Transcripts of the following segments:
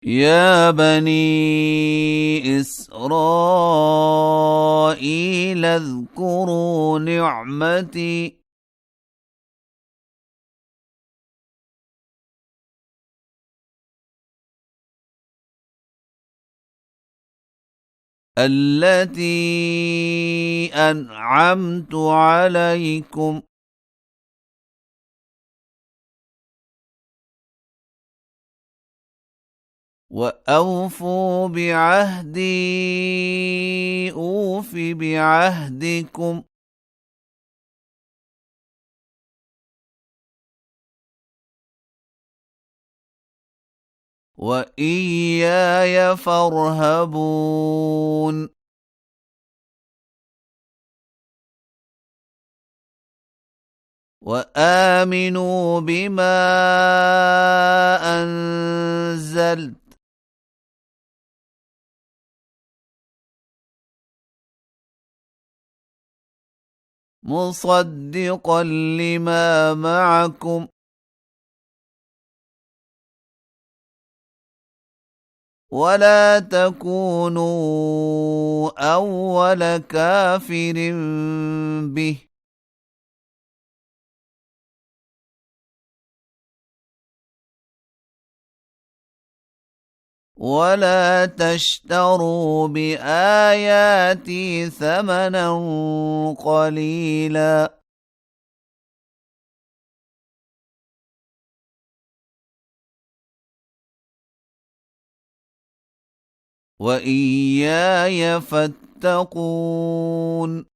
يا بني إسرائيل اذكروا نعمتي التي أنعمت عليكم وأوفوا بعهدي أوف بعهدكم وإياي فارهبون وآمنوا بما أنزلت مصدقا لما معكم ولا تكونوا أول كافر به ولا تشتروا بآياتي ثمنا قليلا وإياي فاتقون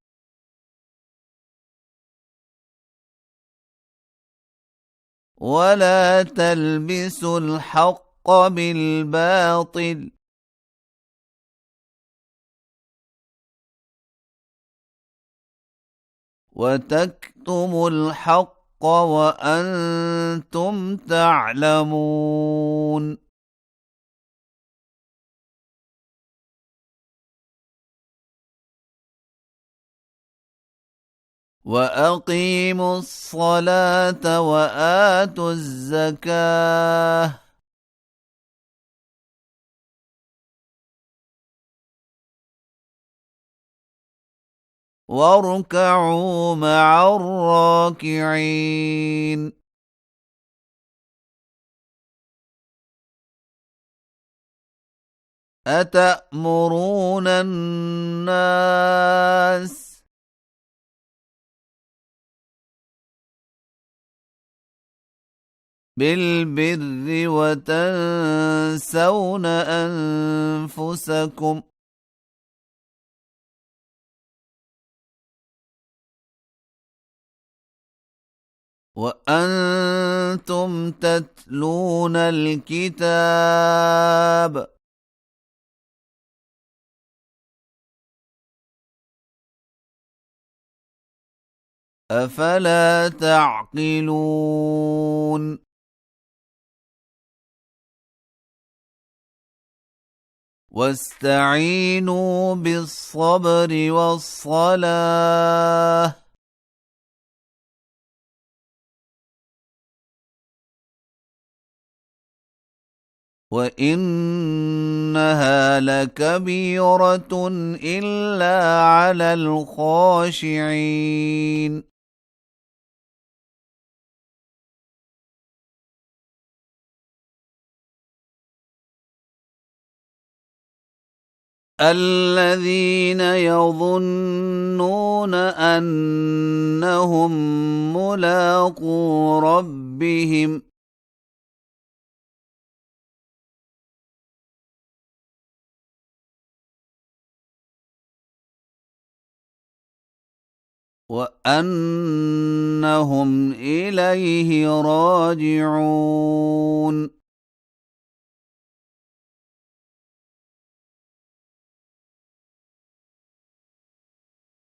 ولا تلبسوا الحق بالباطل وتكتموا الحق وأنتم تعلمون وأقيموا الصلاة وآتوا الزكاة واركعوا مع الراكعين أتأمرون الناس بالبر وتنسون أنفسكم وأنتم تتلون الكتاب أفلا تعقلون واستعينوا بالصبر والصلاة وإنها لكبيرة إلا على الخاشعين الذين يظنون أنهم ملاقو ربهم وأنهم إليه راجعون